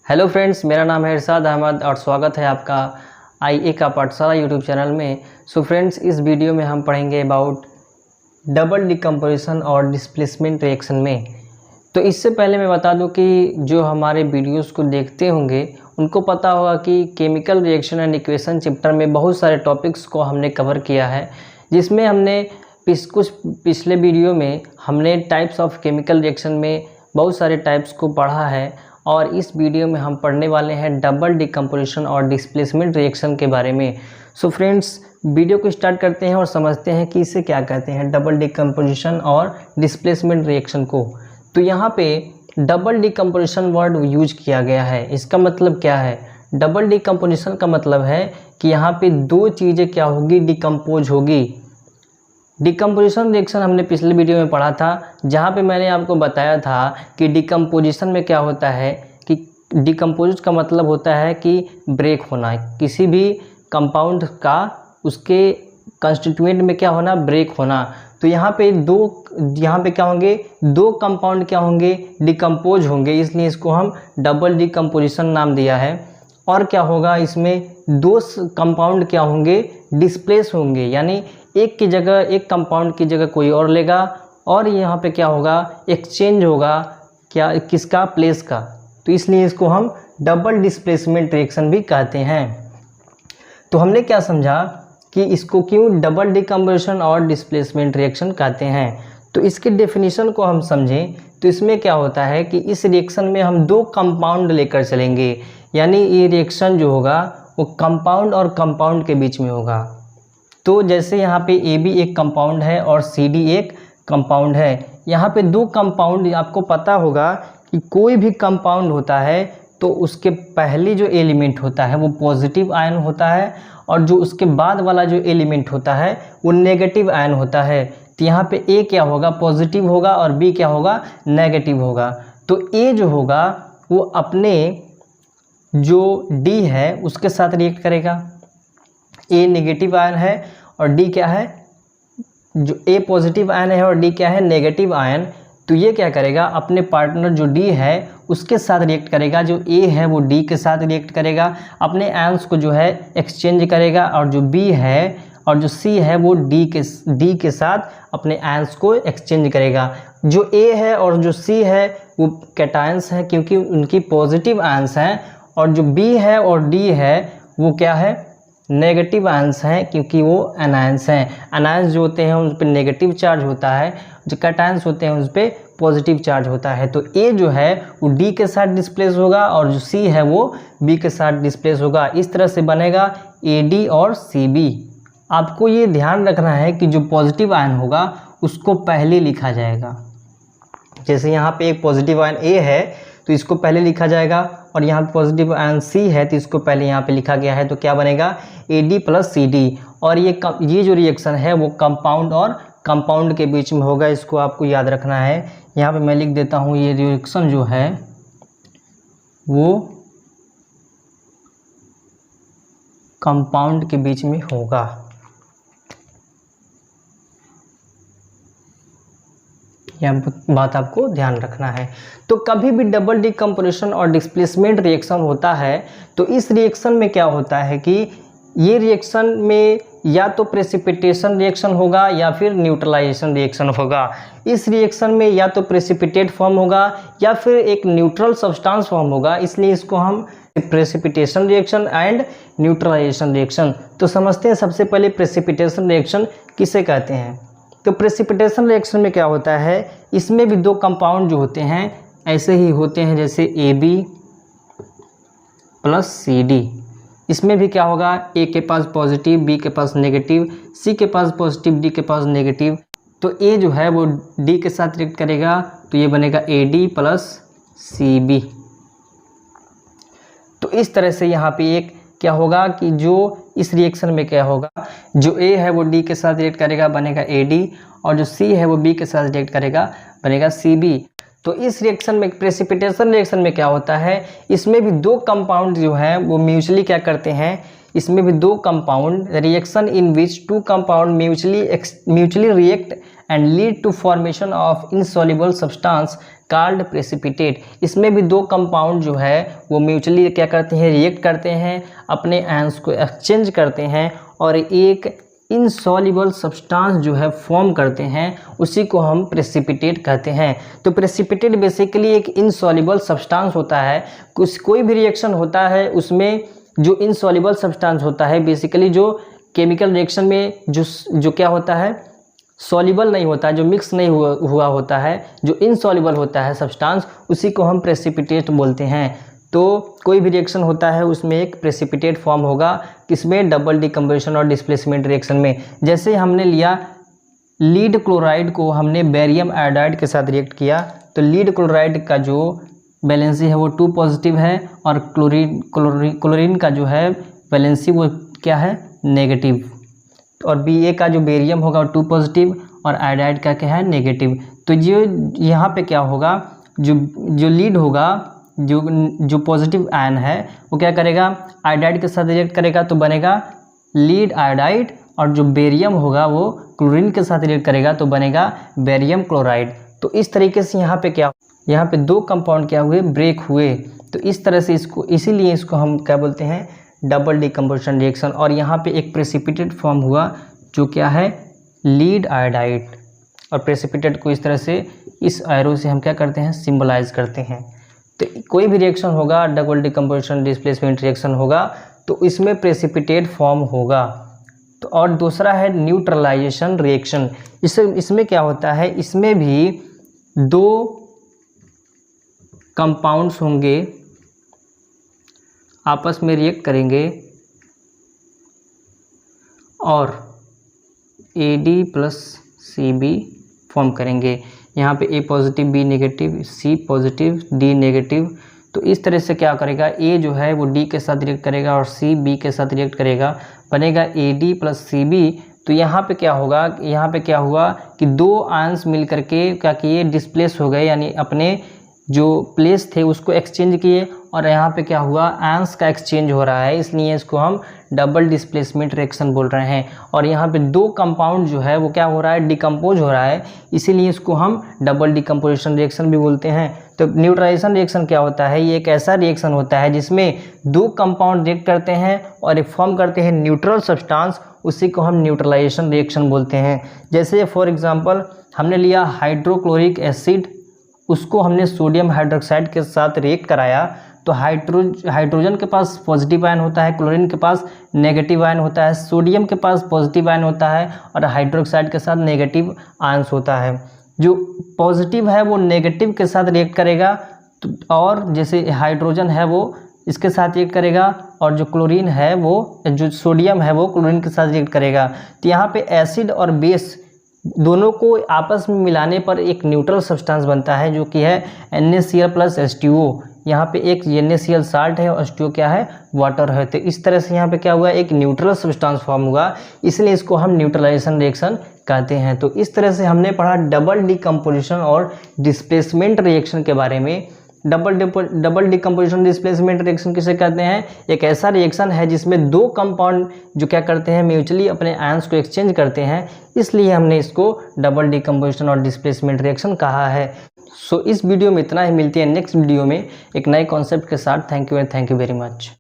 Hello friends, मेरा नाम है इरशाद अहमद और स्वागत है आपका आईए का पाठशाला यूट्यूब चैनल में। सो फ्रेंड्स, इस वीडियो में हम पढ़ेंगे अबाउट डबल डिकम्पोजिशन और डिस्प्लेसमेंट रिएक्शन में। तो इससे पहले मैं बता दूं कि जो हमारे वीडियोस को देखते होंगे उनको पता होगा कि chemical reaction and equation chapter में बहुत सारे टॉपिक्स को हमने कवर किया है, जिसमें हमने कुछ पिछले वीडियो में हमने टाइप्स ऑफ केमिकल रिएक्शन में बहुत सारे टाइप्स को पढ़ा है और इस वीडियो में हम पढ़ने वाले हैं डबल डिकम्पोजिशन और डिस्प्लेसमेंट रिएक्शन के बारे में। सो फ्रेंड्स, वीडियो को स्टार्ट करते हैं और समझते हैं कि इसे क्या कहते हैं, डबल डिकम्पोजिशन और डिस्प्लेसमेंट रिएक्शन को। तो यहाँ पे डबल डिकम्पोजिशन वर्ड यूज किया गया है। इसका मतलब क्या है? डबल डिकम्पोजिशन का मतलब है कि यहाँ पे दो चीज़ें क्या होगी, डिकम्पोज होगी। डिकम्पोजिशन रिएक्शन हमने पिछले वीडियो में पढ़ा था, जहाँ पे मैंने आपको बताया था कि डिकम्पोजिशन में क्या होता है कि डिकम्पोज का मतलब होता है कि ब्रेक होना, किसी भी कंपाउंड का उसके कंस्टिट्यूएंट में क्या होना, ब्रेक होना। तो यहाँ पे क्या होंगे, दो कंपाउंड क्या होंगे, डिकम्पोज होंगे, इसलिए इसको हम डबल डिकम्पोजिशन नाम दिया है। और क्या होगा, इसमें दो कंपाउंड क्या होंगे, डिस्प्लेस होंगे, यानी एक की जगह, एक कंपाउंड की जगह कोई और लेगा और यहाँ पे क्या होगा, एक्सचेंज होगा, क्या, किसका, प्लेस का। तो इसलिए इसको हम डबल डिस्प्लेसमेंट रिएक्शन भी कहते हैं। तो हमने क्या समझा कि इसको क्यों डबल डिकम्पोजिशन और डिस्प्लेसमेंट रिएक्शन कहते हैं। तो इसके डेफिनेशन को हम समझें तो इसमें क्या होता है कि इस रिएक्शन में हम दो कंपाउंड लेकर चलेंगे, यानी ये रिएक्शन जो होगा वो कंपाउंड और कंपाउंड के बीच में होगा। तो जैसे यहाँ पे AB एक कंपाउंड है और CD एक कंपाउंड है। यहाँ पे दो कंपाउंड, आपको पता होगा कि कोई भी कंपाउंड होता है तो उसके पहले जो एलिमेंट होता है वो पॉजिटिव आयन होता है और जो उसके बाद वाला जो एलिमेंट होता है वो नेगेटिव आयन होता है। तो यहाँ पे A क्या होगा, पॉजिटिव होगा और B क्या होगा, नेगेटिव होगा। तो A जो होगा वो अपने जो D है उसके साथ रिएक्ट करेगा। A नेगेटिव आयन है और D क्या है, जो A पॉजिटिव आयन है और D क्या है, नेगेटिव आयन। तो ये क्या करेगा, अपने पार्टनर जो D है उसके साथ रिएक्ट करेगा। जो A है वो D के साथ रिएक्ट करेगा, अपने आयंस को जो है एक्सचेंज करेगा, और जो B है और जो C है वो D के साथ अपने आयंस को एक्सचेंज करेगा। जो A है और जो C है वो कैटायंस हैं क्योंकि उनकी पॉजिटिव आयंस हैं, और जो B है और D है वो क्या है, नेगेटिव आयंस हैं क्योंकि वो एनायंस हैं। एनायंस जो होते हैं उन पर नेगेटिव चार्ज होता है, जो कैटायंस होते हैं उस पर पॉजिटिव चार्ज होता है। तो A जो है वो D के साथ डिस्प्लेस होगा और जो C है वो B के साथ डिस्प्लेस होगा। इस तरह से बनेगा AD और CB। आपको ये ध्यान रखना है कि जो पॉजिटिव आयन होगा उसको पहले लिखा जाएगा। जैसे यहाँ पे एक पॉजिटिव आयन A है तो इसको पहले लिखा जाएगा, और यहाँ पे पॉजिटिव आयन C है तो इसको पहले यहाँ पे लिखा गया है। तो क्या बनेगा, AD प्लस CD। और ये जो रिएक्शन है वो कंपाउंड और कंपाउंड के बीच में होगा, इसको आपको याद रखना है। यहाँ पे मैं लिख देता हूँ, ये रिएक्शन जो है वो कंपाउंड के बीच में होगा। यह बात आपको ध्यान रखना है। तो कभी भी डबल डिकम्पोजिशन और डिस्प्लेसमेंट रिएक्शन होता है तो इस रिएक्शन में क्या होता है कि ये रिएक्शन में या तो प्रेसिपिटेशन रिएक्शन होगा या फिर न्यूट्रलाइजेशन रिएक्शन होगा। इस रिएक्शन में या तो प्रेसिपिटेट फॉर्म होगा या फिर एक न्यूट्रल सब्सटेंस फॉर्म होगा, इसलिए इसको हम precipitation reaction and neutralization reaction. तो समझते हैं सबसे पहले प्रेसिपिटेशन रिएक्शन किसे कहते हैं। तो प्रेसिपिटेशन रिएक्शन में क्या होता है, इसमें भी दो कंपाउंड जो होते हैं ऐसे ही होते हैं, जैसे AB प्लस CD। इसमें भी क्या होगा, A के पास पॉजिटिव, B के पास नेगेटिव, C के पास पॉजिटिव, D के पास नेगेटिव। तो A जो है वो D के साथ रिएक्ट करेगा तो ये बनेगा AD प्लस CB। तो इस तरह से यहाँ पे एक क्या होगा कि जो इस रिएक्शन में क्या होगा, जो A है वो D के साथ रिएक्ट करेगा, बनेगा AD, और जो C है वो B के साथ रिएक्ट करेगा, बनेगा CB। तो इस रिएक्शन में, प्रेसिपिटेशन रिएक्शन में क्या होता है, इसमें भी दो कंपाउंड जो है वो म्यूचुअली क्या करते हैं, इसमें भी दो compound, reaction in which two compound mutually react and lead to formation of insoluble substance called precipitate. इसमें भी दो कंपाउंड जो है वो म्यूचुअली क्या करते हैं, रिएक्ट करते हैं, अपने आयंस को एक्सचेंज करते हैं और एक इनसॉल्युबल सब्सटेंस जो है फॉर्म करते हैं, उसी को हम प्रेसिपिटेट कहते हैं। तो प्रेसिपिटेट बेसिकली एक इनसॉल्युबल सब्सटेंस होता है। कोई भी रिएक्शन होता है उसमें जो इनसॉल्युबल सब्सटेंस होता है, बेसिकली जो केमिकल रिएक्शन में जो क्या होता है, सॉल्युबल नहीं होता है, जो मिक्स नहीं हुआ होता है, जो इनसॉल्युबल होता है सब्सटेंस, उसी को हम प्रेसिपिटेट बोलते हैं। तो कोई भी रिएक्शन होता है उसमें एक प्रेसिपिटेट फॉर्म होगा, किसमें, डबल डिकम्पोजिशन और डिस्प्लेसमेंट रिएक्शन में। जैसे हमने लिया लीड क्लोराइड को हमने बेरियम आयोडाइड के साथ रिएक्ट किया, तो लीड क्लोराइड का जो वैलेंसी है वो 2 पॉजिटिव है और क्लोरीन का जो है वैलेंसी वो क्या है, नेगेटिव। और Ba का जो बेरियम होगा वो 2 पॉजिटिव और आयोडाइड का क्या है, नेगेटिव। तो यहाँ पे क्या होगा, जो लीड होगा, जो पॉजिटिव आयन है वो क्या करेगा, आयोडाइड के साथ रिएक्ट करेगा तो बनेगा लीड आयोडाइड, और जो बेरियम होगा वो क्लोरीन के साथ रिएक्ट करेगा तो बनेगा बेरियम क्लोराइड। तो इस तरीके से यहाँ पे दो कंपाउंड क्या हुए, ब्रेक हुए। तो इस तरह से इसीलिए इसको हम क्या बोलते हैं, डबल डिकम्पोजिशन रिएक्शन। और यहाँ पे एक प्रेसिपिटेट फॉर्म हुआ जो क्या है, लीड आयोडाइड। और प्रेसिपिटेट को इस तरह से इस एरो से हम क्या करते हैं, सिंबलाइज करते हैं। तो कोई भी रिएक्शन होगा, डबल डिकम्पोजिशन डिस्प्लेसमेंट रिएक्शन होगा, तो इसमें प्रेसिपिटेट फॉर्म होगा। तो और दूसरा है न्यूट्रलाइजेशन रिएक्शन। इसमें क्या होता है, इसमें भी दो कंपाउंड्स होंगे, आपस में रिएक्ट करेंगे और Ad+Cb फॉर्म करेंगे। यहाँ पे A positive, B negative, C positive, D negative. तो इस तरह से क्या करेगा, A जो है वो D के साथ रिएक्ट करेगा और C B के साथ रिएक्ट करेगा, बनेगा Ad+Cb। तो यहाँ पे क्या होगा, यहाँ पे क्या हुआ कि दो आयंस मिल करके क्या किए, डिस्प्लेस हो गए, यानी अपने जो प्लेस थे उसको एक्सचेंज किए। और यहाँ पे क्या हुआ, आयंस का एक्सचेंज हो रहा है, इसलिए इसको हम डबल डिस्प्लेसमेंट रिएक्शन बोल रहे हैं। और यहाँ पे दो कंपाउंड जो है वो क्या हो रहा है, डिकम्पोज हो रहा है, इसीलिए इसको हम डबल डिकम्पोजिशन रिएक्शन भी बोलते हैं। तो न्यूट्रलाइजेशन रिएक्शन क्या होता है, ये एक ऐसा रिएक्शन होता है जिसमें दो कंपाउंड रिएक्ट करते हैं और एक फॉर्म करते हैं न्यूट्रल सब्सटेंस, उसी को हम न्यूट्रलाइजेशन रिएक्शन बोलते हैं। जैसे फॉर एग्जांपल हमने लिया हाइड्रोक्लोरिक एसिड, उसको हमने सोडियम हाइड्रोक्साइड के साथ रिएक्ट कराया, तो हाइड्रोजन के पास पॉजिटिव आयन होता है, क्लोरीन के पास नेगेटिव आयन होता है, सोडियम के पास पॉजिटिव आयन होता है और हाइड्रोक्साइड के साथ नेगेटिव आयंस होता है। जो पॉजिटिव है वो नेगेटिव के साथ रिएक्ट करेगा, तो और जैसे हाइड्रोजन है वो इसके साथ रिएक्ट करेगा, और जो क्लोरीन है वो, जो सोडियम है वो क्लोरीन के साथ रिएक्ट करेगा। तो यहाँ पे एसिड और बेस दोनों को आपस में मिलाने पर एक न्यूट्रल सब्सटेंस बनता है, जो कि है NaCl+H2O। यहाँ पे एक NaCl साल्ट है और H2O क्या है, वाटर है। तो इस तरह से यहाँ पे क्या हुआ, एक न्यूट्रल सब्सटेंस फॉर्म हुआ, इसलिए इसको हम न्यूट्रलाइजेशन रिएक्शन कहते हैं। तो इस तरह से हमने पढ़ा डबल डिकम्पोजिशन और डिस्प्लेसमेंट रिएक्शन के बारे में। डबल डिकम्पोजिशन डिस्प्लेसमेंट रिएक्शन किसे कहते हैं, एक ऐसा रिएक्शन है जिसमें दो कंपाउंड जो क्या करते हैं, म्यूचुअली अपने आयंस को एक्सचेंज करते हैं, इसलिए हमने इसको डबल डिकम्पोजिशन और डिस्प्लेसमेंट रिएक्शन कहा है। सो इस वीडियो में इतना ही, मिलती है नेक्स्ट वीडियो में एक नए कॉन्सेप्ट के साथ। Thank you and thank you very much.